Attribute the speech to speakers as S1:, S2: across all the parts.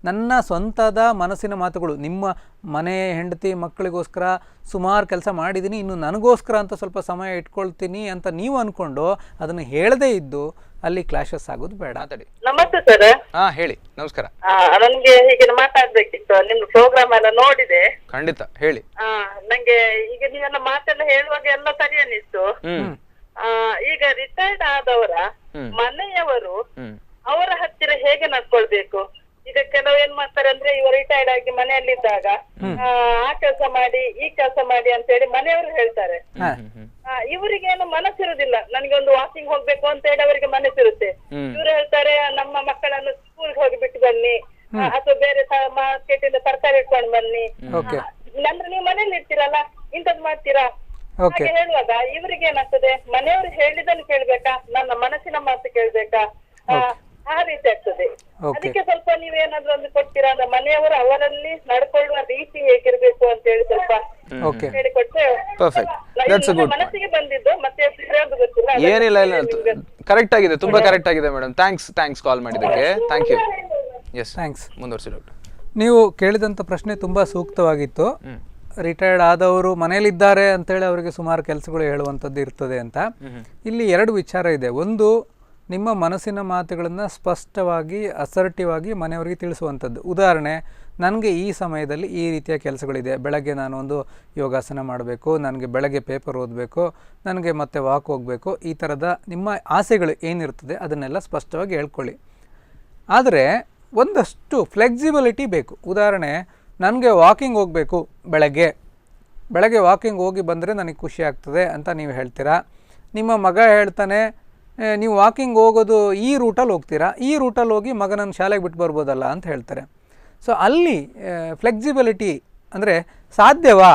S1: ನನ್ನ ಸ್ವಂತದ ಮನಸ್ಸಿನ ಮಾತುಗಳು, ನಿಮ್ಮ ಮನೆ ಹೆಂಡತಿ ಮಕ್ಕಳಿಗೋಸ್ಕರ ಸುಮಾರು ಕೆಲಸ ಮಾಡಿದ್ದೀನಿ, ಇನ್ನು ನನಗೋಸ್ಕರ ಅಂತ ಸ್ವಲ್ಪ ಸಮಯ ಇಟ್ಕೊಳ್ತೀನಿ ಅಂತ ನೀವು ಅಂದ್ಕೊಂಡು ಅದನ್ನು ಹೇಳದೇ ಇದ್ದು ಅಲ್ಲಿ ಕ್ಲಾಶಸ್ ಆಗೋದು ಬೇಡ.
S2: ನಮಸ್ತೆ ಸರ್.
S3: ಹೇಳಿ. ನಮಸ್ಕಾರ.
S2: ನನ್ಗೆ ಹೀಗೆ ಮಾತಾಡ್ಬೇಕಿತ್ತು, ನಿಮ್ದು ಪ್ರೋಗ್ರಾಮ್ ಎಲ್ಲ ನೋಡಿದೆ.
S3: ಖಂಡಿತ ಹೇಳಿ.
S2: ನಂಗೆ ಈಗ ನೀವೆಲ್ಲ ಮಾತೆಲ್ಲ ಹೇಳುವಾಗ ಎಲ್ಲ ಸರಿ ಅನ್ನಿಸ್ತು. ಈಗ ರಿಟೈರ್ಡ್ ಆದವರ ಮನೆಯವರು ಅವರ ಹತ್ತಿರ ಹೇಗೆ ನಡ್ಕೊಳ್ಬೇಕು? ಈಗ ಕೆಲವು ಏನ್ ಮಾಡ್ತಾರೆ ಅಂದ್ರೆ, ಇವ ರಿಟೈರ್ಡ್ ಆಗಿ ಮನೆಯಲ್ಲಿದ್ದಾಗ ಆ ಕೆಲಸ ಮಾಡಿ ಈ ಕೆಲಸ ಮಾಡಿ ಅಂತ ಹೇಳಿ ಮನೆಯವರು ಹೇಳ್ತಾರೆ. ಇವರಿಗೇನು ಮನಸ್ಸಿರುದಿಲ್ಲ, ನನಗೆ ಒಂದು ವಾಕಿಂಗ್ ಹೋಗ್ಬೇಕು ಅಂತ ಹೇಳಿ ಅವರಿಗೆ ಮನಸ್ಸಿರುತ್ತೆ. ಇವ್ರು ಹೇಳ್ತಾರೆ, ನಮ್ಮ ಮಕ್ಕಳನ್ನು ಸ್ಕೂಲ್ಗೆ ಹೋಗಿ ಬಿಟ್ಟು ಬನ್ನಿ, ಅಥವಾ ಬೇರೆ ಮಾರ್ಕೆಟ್ ಇಂದ ತರಕಾರಿ ಇಟ್ಕೊಂಡು ಬನ್ನಿ. ಅಂದ್ರೆ ನೀವು ಮನೇಲಿ ಇರ್ತೀರಲ್ಲ, ಇಂಥದ್ ಮಾಡ್ತೀರಾ ಹಾಗೆ ಹೇಳುವಾಗ ಇವರಿಗೆ ಏನಾಗ್ತದೆ, ಮನೆಯವರು ಹೇಳಿದನ್ನು ಕೇಳ್ಬೇಕಾ, ನನ್ನ ಮನಸ್ಸಿನ ಮಾತು ಕೇಳ್ಬೇಕಾ, ಆ ರೀತಿ ಆಗ್ತದೆ. ಅದಕ್ಕೆ ಸ್ವಲ್ಪ ನೀವೇನಾದ್ರೂ ಒಂದು ಕೊಡ್ತೀರಾ ಅಂದ್ರೆ, ಮನೆಯವರು ಅವರಲ್ಲಿ ನಡ್ಕೊಳ್ಳುವ ರೀತಿ ಹೇಗಿರ್ಬೇಕು ಅಂತ ಹೇಳಿ ಸ್ವಲ್ಪ ಹೇಳಿಕೊಟ್ರೆ. ಮನಸ್ಸಿಗೆ ಬಂದಿದ್ದು ಮತ್ತೆ ಗೊತ್ತಿಲ್ಲ.
S3: ಏನಿಲ್ಲ, ಕರೆಕ್ಟ್ ಆಗಿದೆ, ತುಂಬಾ ಕರೆಕ್ಟ್ ಆಗಿದೆ ಮೇಡಮ್. ಥ್ಯಾಂಕ್ಸ್ ಕಾಲ್ ಮಾಡಿದ್ದಕ್ಕೆ. Thank you. Yes, thanks. ಮುಂದುವರಿಸಿ ಡಾಕ್ಟರ್.
S1: ನೀವು ಕೇಳಿದಂಥ ಪ್ರಶ್ನೆ ತುಂಬ ಸೂಕ್ತವಾಗಿತ್ತು. ರಿಟೈರ್ಡ್ ಆದವರು ಮನೇಲಿದ್ದಾರೆ ಅಂತೇಳಿ ಅವರಿಗೆ ಸುಮಾರು ಕೆಲಸಗಳು ಹೇಳುವಂಥದ್ದು ಇರ್ತದೆ ಅಂತ. ಇಲ್ಲಿ ಎರಡು ವಿಚಾರ ಇದೆ. ಒಂದು, ನಿಮ್ಮ ಮನಸ್ಸಿನ ಮಾತುಗಳನ್ನು ಸ್ಪಷ್ಟವಾಗಿ ಅಸರ್ಟಿವ್ ಆಗಿ ಮನೆಯವರಿಗೆ ತಿಳಿಸುವಂಥದ್ದು. ಉದಾಹರಣೆ, ನನಗೆ ಈ ಸಮಯದಲ್ಲಿ ಈ ರೀತಿಯ ಕೆಲಸಗಳಿದೆ, ಬೆಳಗ್ಗೆ ನಾನು ಒಂದು ಯೋಗಾಸನ ಮಾಡಬೇಕು, ನನಗೆ ಬೆಳಗ್ಗೆ ಪೇಪರ್ ಓದಬೇಕು, ನನಗೆ ಮತ್ತೆ ವಾಕ್ ಹೋಗಬೇಕು, ಈ ಥರದ ನಿಮ್ಮ ಆಸೆಗಳು ಏನಿರ್ತದೆ ಅದನ್ನೆಲ್ಲ ಸ್ಪಷ್ಟವಾಗಿ ಹೇಳ್ಕೊಳ್ಳಿ. ಆದರೆ ಒಂದಷ್ಟು ಫ್ಲೆಕ್ಸಿಬಿಲಿಟಿ ಬೇಕು. ಉದಾಹರಣೆ, ನನಗೆ ವಾಕಿಂಗ್ ಹೋಗಬೇಕು, ಬೆಳಗ್ಗೆ ವಾಕಿಂಗ್ ಹೋಗಿ ಬಂದರೆ ನನಗೆ ಖುಷಿ ಆಗ್ತದೆ ಅಂತ ನೀವು ಹೇಳ್ತೀರಾ. ನಿಮ್ಮ ಮಗ ಹೇಳ್ತಾನೆ, ನೀವು ವಾಕಿಂಗ್ ಹೋಗೋದು ಈ ರೂಟಲ್ಲಿ ಹೋಗ್ತೀರಾ, ಈ ರೂಟಲ್ಲಿ ಹೋಗಿ ಮಗನನ್ನು ಶಾಲೆಗೆ ಬಿಟ್ಟು ಬರ್ಬೋದಲ್ಲ ಅಂತ ಹೇಳ್ತಾರೆ. ಸೊ ಅಲ್ಲಿ ಫ್ಲೆಕ್ಸಿಬಿಲಿಟಿ ಅಂದರೆ ಸಾಧ್ಯವಾ,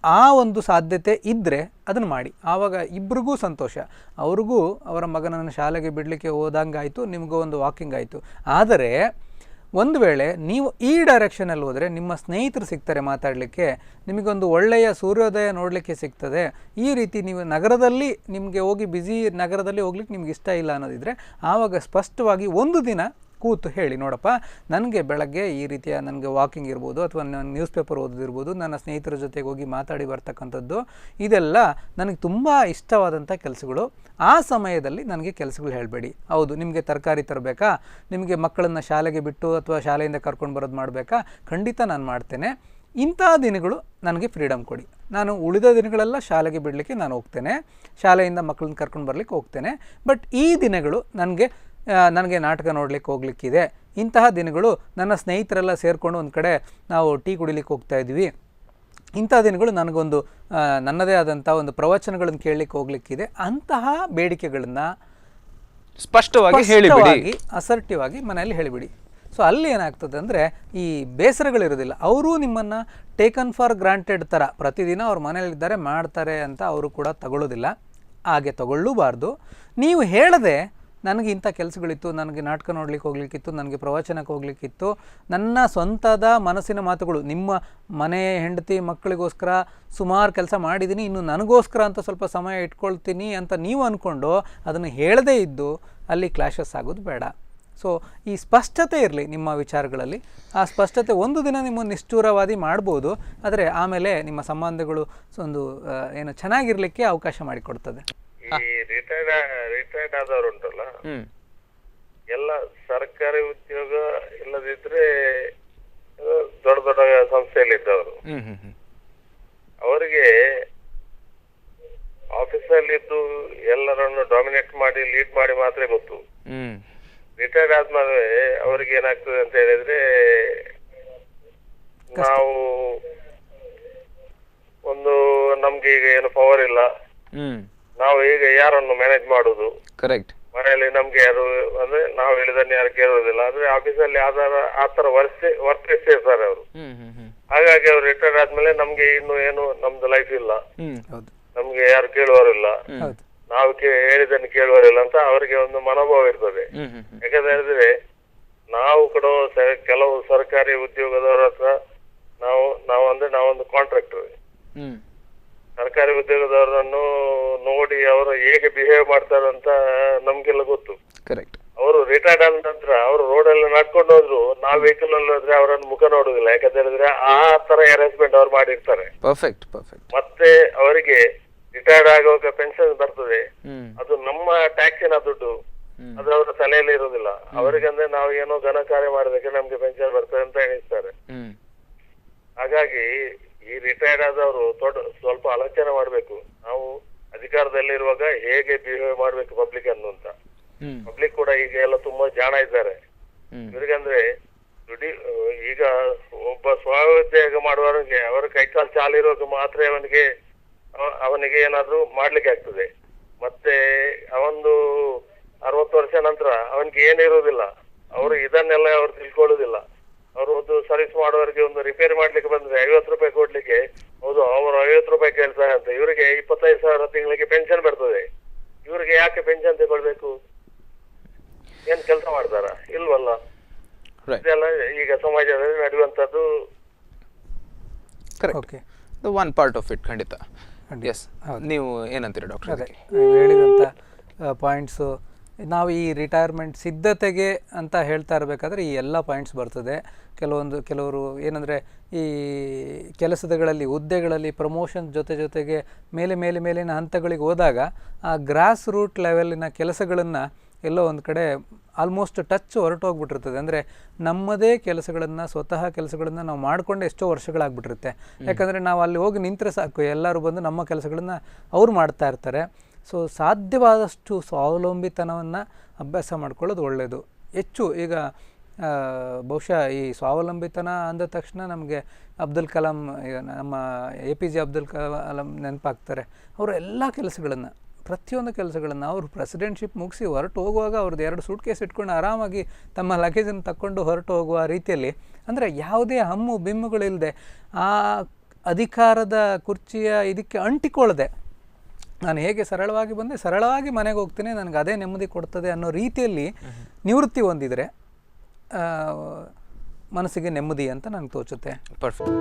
S1: ಆ ಒಂದು ಸಾಧ್ಯತೆ ಇದ್ದರೆ ಅದನ್ನು ಮಾಡಿ. ಆವಾಗ ಇಬ್ರಿಗೂ ಸಂತೋಷ, ಅವ್ರಿಗೂ ಅವರ ಮಗನನ್ನು ಶಾಲೆಗೆ ಬಿಡಲಿಕ್ಕೆ ಹೋದಂಗಾಯಿತು, ನಿಮಗೂ ಒಂದು ವಾಕಿಂಗ್ ಆಯಿತು. ಆದರೆ ಒಂದು ವೇಳೆ ನೀವು ಈ ಡೈರೆಕ್ಷನಲ್ಲಿ ಹೋದರೆ ನಿಮ್ಮ ಸ್ನೇಹಿತರು ಸಿಗ್ತಾರೆ ಮಾತಾಡಲಿಕ್ಕೆ, ನಿಮಗೊಂದು ಒಳ್ಳೆಯ ಸೂರ್ಯೋದಯ ನೋಡಲಿಕ್ಕೆ ಸಿಗ್ತದೆ. ಈ ರೀತಿ ನೀವು ನಗರದಲ್ಲಿ ನಿಮಗೆ ಹೋಗಿ ಬ್ಯುಸಿ ನಗರದಲ್ಲಿ ಹೋಗ್ಲಿಕ್ಕೆ ನಿಮ್ಗೆ ಇಷ್ಟ ಇಲ್ಲ ಅನ್ನೋದಿದ್ರೆ, ಆವಾಗ ಸ್ಪಷ್ಟವಾಗಿ ಒಂದು ದಿನ ಕೂತು ಹೇಳಿ, ನೋಡಪ್ಪ ನನಗೆ ಬೆಳಗ್ಗೆ ಈ ರೀತಿಯ ನನಗೆ ವಾಕಿಂಗ್ ಇರ್ಬೋದು, ಅಥವಾ ನಾನು ನ್ಯೂಸ್ ಪೇಪರ್ ಓದೋದಿರ್ಬೋದು, ನನ್ನ ಸ್ನೇಹಿತರ ಜೊತೆಗೆ ಹೋಗಿ ಮಾತಾಡಿ ಬರ್ತಕ್ಕಂಥದ್ದು, ಇದೆಲ್ಲ ನನಗೆ ತುಂಬ ಇಷ್ಟವಾದಂಥ ಕೆಲಸಗಳು. ಆ ಸಮಯದಲ್ಲಿ ನನಗೆ ಕೆಲಸಗಳು ಹೇಳಬೇಡಿ. ಹೌದು, ನಿಮಗೆ ತರಕಾರಿ ತರಬೇಕಾ, ನಿಮಗೆ ಮಕ್ಕಳನ್ನು ಶಾಲೆಗೆ ಬಿಟ್ಟು ಅಥವಾ ಶಾಲೆಯಿಂದ ಕರ್ಕೊಂಡು ಬರೋದು ಮಾಡಬೇಕಾ, ಖಂಡಿತ ನಾನು ಮಾಡ್ತೇನೆ. ಇಂಥ ದಿನಗಳು ನನಗೆ ಫ್ರೀಡಮ್ ಕೊಡಿ. ನಾನು ಉಳಿದ ದಿನಗಳೆಲ್ಲ ಶಾಲೆಗೆ ಬಿಡಲಿಕ್ಕೆ ನಾನು ಹೋಗ್ತೇನೆ, ಶಾಲೆಯಿಂದ ಮಕ್ಕಳನ್ನ ಕರ್ಕೊಂಡು ಬರಲಿಕ್ಕೆ ಹೋಗ್ತೇನೆ. ಬಟ್ ಈ ದಿನಗಳು ನನಗೆ ನಾಟಕ ನೋಡಲಿಕ್ಕೆ ಹೋಗ್ಲಿಕ್ಕಿದೆ. ಇಂತಹ ದಿನಗಳು ನನ್ನ ಸ್ನೇಹಿತರೆಲ್ಲ ಸೇರಿಕೊಂಡು ಒಂದು ಕಡೆ ನಾವು ಟೀ ಕುಡಿಲಿಕ್ಕೆ ಹೋಗ್ತಾ ಇದ್ವಿ. ಇಂಥ ದಿನಗಳು ನನಗೊಂದು ನನ್ನದೇ ಆದಂಥ ಒಂದು ಪ್ರವಚನಗಳನ್ನು ಕೇಳಲಿಕ್ಕೆ ಹೋಗ್ಲಿಕ್ಕಿದೆ. ಅಂತಹ ಬೇಡಿಕೆಗಳನ್ನು ಸ್ಪಷ್ಟವಾಗಿ ಅಸರ್ಟಿವ್ ಆಗಿ ಮನೆಯಲ್ಲಿ ಹೇಳಿಬಿಡಿ. ಸೊ ಅಲ್ಲಿ ಏನಾಗ್ತದೆ ಅಂದರೆ, ಈ ಬೇಸರಗಳಿರೋದಿಲ್ಲ. ಅವರೂ ನಿಮ್ಮನ್ನು ಟೇಕನ್ ಫಾರ್ ಗ್ರಾಂಟೆಡ್ ಥರ ಪ್ರತಿದಿನ ಅವ್ರ ಮನೇಲಿದ್ದಾರೆ ಮಾಡ್ತಾರೆ ಅಂತ ಅವರು ಕೂಡ ತಗೊಳ್ಳೋದಿಲ್ಲ. ಹಾಗೆ ತಗೊಳ್ಳೂಬಾರ್ದು. ನೀವು ಹೇಳದೆ, ನನಗೆ ಇಂಥ ಕೆಲಸಗಳಿತ್ತು, ನನಗೆ ನಾಟಕ ನೋಡ್ಲಿಕ್ಕೆ ಹೋಗ್ಲಿಕ್ಕಿತ್ತು, ನನಗೆ ಪ್ರವಚನಕ್ಕೆ ಹೋಗ್ಲಿಕ್ಕಿತ್ತು, ನನ್ನ ಸ್ವಂತದ ಮನಸ್ಸಿನ ಮಾತುಗಳು, ನಿಮ್ಮ ಮನೆ ಹೆಂಡತಿ ಮಕ್ಕಳಿಗೋಸ್ಕರ ಸುಮಾರು ಕೆಲಸ ಮಾಡಿದ್ದೀನಿ, ಇನ್ನು ನನಗೋಸ್ಕರ ಅಂತ ಸ್ವಲ್ಪ ಸಮಯ ಇಟ್ಕೊಳ್ತೀನಿ ಅಂತ ನೀವು ಅಂದ್ಕೊಂಡು ಅದನ್ನು ಹೇಳದೇ ಇದ್ದು ಅಲ್ಲಿ ಕ್ಲಾಶಸ್ ಆಗೋದು ಬೇಡ. ಸೊ ಈ ಸ್ಪಷ್ಟತೆ ಇರಲಿ ನಿಮ್ಮ ವಿಚಾರಗಳಲ್ಲಿ. ಆ ಸ್ಪಷ್ಟತೆ ಒಂದು ದಿನ ನಿಮ್ಮನ್ನು ನಿಷ್ಠೂರವಾದಿ ಮಾಡ್ಬೋದು, ಆದರೆ ಆಮೇಲೆ ನಿಮ್ಮ ಸಂಬಂಧಗಳು ಒಂದು ಏನು ಚೆನ್ನಾಗಿರ್ಲಿಕ್ಕೆ ಅವಕಾಶ ಮಾಡಿಕೊಡ್ತದೆ.
S4: ಈ ರಿಟೈರ್ಡ್ ಆದವರು ಉಂಟಲ್ಲ, ಎಲ್ಲ ಸರ್ಕಾರಿ ಉದ್ಯೋಗ ಇಲ್ಲದಿದ್ರೆ ದೊಡ್ಡ ದೊಡ್ಡ ಸಂಸ್ಥೆಯಲ್ಲಿ ಇದ್ದವರು, ಅವರಿಗೆ ಆಫೀಸಲ್ಲಿದ್ದು ಎಲ್ಲರನ್ನು ಡಾಮಿನೇಟ್ ಮಾಡಿ ಲೀಡ್ ಮಾಡಿ ಮಾತ್ರ ಗೊತ್ತು. ರಿಟೈರ್ಡ್ ಆದ್ಮೇಲೆ ಅವ್ರಿಗೆ ಏನಾಗ್ತದೆ ಅಂತ ಹೇಳಿದ್ರೆ, ನಾವು ನಮ್ಗೆ ಈಗ ಏನು ಪವರ್ ಇಲ್ಲ, ನಾವು ಈಗ ಯಾರನ್ನು ಮ್ಯಾನೇಜ್ ಮಾಡುದು,
S3: ಕರೆಕ್ಟ್.
S4: ಮನೆಯಲ್ಲಿ ನಮ್ಗೆ ಯಾರು ಅಂದ್ರೆ ನಾವು ಹೇಳಿದನ್ನು ಯಾರು ಕೇಳುವುದಿಲ್ಲ. ಅಂದ್ರೆ ಆಫೀಸಲ್ಲಿ ಆತರ ವರ್ತಿಸ್ತಾರೆ ಅವರು. ಹಾಗಾಗಿ ಅವ್ರು ರಿಟೈರ್ಡ್ ಆದ್ಮೇಲೆ ನಮ್ಗೆ ಇನ್ನು ಏನು ನಮ್ದು ಲೈಫ್ ಇಲ್ಲ, ನಮ್ಗೆ ಯಾರು ಕೇಳುವವರಿಲ್ಲ, ನಾವು ಹೇಳಿದನ್ನು ಕೇಳುವವರಿಲ್ಲ ಅಂತ ಅವರಿಗೆ ಒಂದು ಮನೋಭಾವ ಇರ್ತದೆ. ಯಾಕಂತ ಹೇಳಿದ್ರೆ, ನಾವು ಕೂಡ ಕೆಲವು ಸರ್ಕಾರಿ ಉದ್ಯೋಗದವರ ಹತ್ರ ನಾವೊಂದು ಕಾಂಟ್ರಾಕ್ಟರ್, ಸರ್ಕಾರಿ ಉದ್ಯೋಗದವರನ್ನು ನೋಡಿ ಅವರು ಹೇಗೆ ಬಿಹೇವ್ ಮಾಡ್ತಾರಂತ ನಮ್ಗೆಲ್ಲ ಗೊತ್ತು.
S3: ಕರೆಕ್ಟ್.
S4: ಅವರು ರಿಟೈರ್ಡ್ ಆದ ನಂತರ ಅವರು ರೋಡಲ್ಲಿ ನಡ್ಕೊಂಡು ಹೋದ್ರು, ನಾವ್ ವೆಹಿಕಲ್ ಅಲ್ಲಿ ಹೋದ್ರೆ ಅವರನ್ನು ಮುಖ ನೋಡುದಿಲ್ಲ, ಯಾಕಂತ ಹೇಳಿದ್ರೆ ಆ ತರ ಅರೇಂಜ್ಮೆಂಟ್ ಅವ್ರು ಮಾಡಿರ್ತಾರೆ.
S3: ಪರ್ಫೆಕ್ಟ್.
S4: ಮತ್ತೆ ಅವರಿಗೆ ರಿಟೈರ್ಡ್ ಆಗುವಾಗ ಪೆನ್ಷನ್ ಬರ್ತದೆ, ಅದು ನಮ್ಮ ಟ್ಯಾಕ್ಸಿನ ದುಡ್ಡು, ಅದು ಅವರ ತಲೆಯಲ್ಲಿ ಇರುವುದಿಲ್ಲ. ಅವರಿಗಂದ್ರೆ ನಾವು ಏನೋ ಘನ ಕಾರ್ಯ ಮಾಡೋದಕ್ಕೆ ನಮ್ಗೆ ಪೆನ್ಷನ್ ಬರ್ತದೆ ಅಂತ ಎಣಿಸ್ತಾರೆ. ಹಾಗಾಗಿ ಈ ರಿಟೈರ್ಡ್ ಆದವರು ಸ್ವಲ್ಪ ಆಲೋಚನೆ ಮಾಡ್ಬೇಕು, ನಾವು ಅಧಿಕಾರದಲ್ಲಿರುವಾಗ ಹೇಗೆ ಬಿಹೇವ್ ಮಾಡ್ಬೇಕು ಪಬ್ಲಿಕ್ ಅನ್ನು ಅಂತ. ಪಬ್ಲಿಕ್ ಕೂಡ ಈಗ ಎಲ್ಲ ತುಂಬಾ ಜಾಣ ಇದ್ದಾರೆ. ಇವರಿಗಂದ್ರೆ ಈಗ ಒಬ್ಬ ಸ್ವಉದ್ಯೋಗ ಮಾಡುವವರಿಗೆ ಅವರ ಕೈಕಾಲು ಚಾಲಿರುವಾಗ ಮಾತ್ರ ಅವನಿಗೆ ಏನಾದ್ರೂ ಮಾಡ್ಲಿಕ್ಕೆ ಆಗ್ತದೆ. ಮತ್ತೆ ಅವೊಂದು 60 ವರ್ಷ ನಂತರ ಅವನಿಗೆ ಏನಿರುವುದಿಲ್ಲ. ಅವರು ಇದನ್ನೆಲ್ಲ ಅವ್ರು ತಿಳ್ಕೊಳ್ಳುದಿಲ್ಲ. ಅವರು ಒಂದು ಸರ್ವಿಸ್ ಮಾಡುವವರಿಗೆ ಒಂದು ರಿಪೇರಿ ಮಾಡ್ಲಿಕ್ಕೆ ಬಂದ್ರೆ 50 ರೂಪಾಯಿ ಕೊಡ್ಲಿಕ್ಕೆ, ಹೌದು ಅವರು 50 ರೂಪಾಯಿ ಕೇಳ್ತಾರೆ ಅಂತ, ಇವರಿಗೆ 25,000 ತಿಂಗಳಿಗೆ ಪೆನ್ಷನ್ ಬರ್ತದೆ. ಇವರಿಗೆ ಯಾಕೆ ಪೆನ್ಷನ್ ತಗೊಳ್ಬೇಕು? ಏನ್ ಕೆಲಸ ಮಾಡ್ತಾರ? ಇಲ್ವಲ್ಲ. ಇದೆಲ್ಲ ಈಗ ಸಮಾಜದಲ್ಲಿ ನಡೆಯುವಂತದ್ದು.
S3: Correct. One part of it. ಖಂಡಿತ. ಎಸ್, ನೀವು ಏನಂತೀರಿ ಡಾಕ್ಟರ್?
S1: ಅದೇ ನೀವು ಹೇಳಿದಂಥ ಪಾಯಿಂಟ್ಸು, ನಾವು ಈ ರಿಟೈರ್ಮೆಂಟ್ ಸಿದ್ಧತೆಗೆ ಅಂತ ಹೇಳ್ತಾ ಇರಬೇಕಾದ್ರೆ ಈ ಎಲ್ಲ ಪಾಯಿಂಟ್ಸ್ ಬರ್ತದೆ. ಕೆಲವರು ಏನಂದರೆ ಈ ಕೆಲಸಗಳಲ್ಲಿ ಹುದ್ದೆಗಳಲ್ಲಿ ಪ್ರಮೋಷನ್ ಜೊತೆಗೆ ಮೇಲಿನ ಹಂತಗಳಿಗೆ ಹೋದಾಗ ಆ ಗ್ರಾಸ್ ರೂಟ್ ಲೆವೆಲಿನ ಕೆಲಸಗಳನ್ನು ಎಲ್ಲೋ ಒಂದು ಕಡೆ ಆಲ್ಮೋಸ್ಟ್ ಟಚ್ ಹೊರಟೋಗ್ಬಿಟ್ಟಿರ್ತದೆ. ಅಂದರೆ ನಮ್ಮದೇ ಸ್ವತಃ ಕೆಲಸಗಳನ್ನು ನಾವು ಮಾಡಿಕೊಂಡು ಎಷ್ಟೋ ವರ್ಷಗಳಾಗ್ಬಿಟ್ಟಿರುತ್ತೆ. ಯಾಕಂದರೆ ನಾವು ಅಲ್ಲಿ ಹೋಗಿ ನಿಂತರೆ ಸಾಕು, ಎಲ್ಲರೂ ಬಂದು ನಮ್ಮ ಕೆಲಸಗಳನ್ನು ಅವ್ರು ಮಾಡ್ತಾ ಇರ್ತಾರೆ. ಸೊ ಸಾಧ್ಯವಾದಷ್ಟು ಸ್ವಾವಲಂಬಿತನವನ್ನು ಅಭ್ಯಾಸ ಮಾಡ್ಕೊಳ್ಳೋದು ಒಳ್ಳೆಯದು. ಹೆಚ್ಚು ಈಗ ಬಹುಶಃ ಈ ಸ್ವಾವಲಂಬಿತನ ಅಂದ ತಕ್ಷಣ ನಮಗೆ ಅಬ್ದುಲ್ ಕಲಾಂ, ಈಗ ನಮ್ಮ APJ ಅಬ್ದುಲ್ ಕಲಾಂ ನೆನಪಾಗ್ತಾರೆ. ಅವರು ಎಲ್ಲ ಪ್ರತಿಯೊಂದು ಕೆಲಸಗಳನ್ನು ಅವರು ಪ್ರೆಸಿಡೆಂಟ್ಶಿಪ್ ಮುಗಿಸಿ ಹೊರಟು ಹೋಗುವಾಗ ಅವ್ರದ್ದು 2 ಸೂಟ್ ಕೇಸ್ ಇಟ್ಕೊಂಡು ಆರಾಮಾಗಿ ತಮ್ಮ ಲಗೇಜನ್ನು ತಕ್ಕೊಂಡು ಹೊರಟು ಹೋಗುವ ರೀತಿಯಲ್ಲಿ, ಅಂದರೆ ಯಾವುದೇ ಹಮ್ಮು ಬಿಮ್ಮುಗಳಿಲ್ಲದೆ ಆ ಅಧಿಕಾರದ ಕುರ್ಚಿಯ ಇದಕ್ಕೆ ಅಂಟಿಕೊಳ್ಳದೆ ನಾನು ಹೇಗೆ ಸರಳವಾಗಿ ಬಂದೆ ಸರಳವಾಗಿ ಮನೆಗೆ ಹೋಗ್ತೀನಿ, ನನಗೆ ಅದೇ ನೆಮ್ಮದಿ ಕೊಡ್ತದೆ ಅನ್ನೋ ರೀತಿಯಲ್ಲಿ ನಿವೃತ್ತಿ ಹೊಂದಿದರೆ ಮನಸ್ಸಿಗೆ ನೆಮ್ಮದಿ ಅಂತ ನನಗೆ ತೋಚುತ್ತೆ.
S3: ಪರ್ಫೆಕ್ಟ್.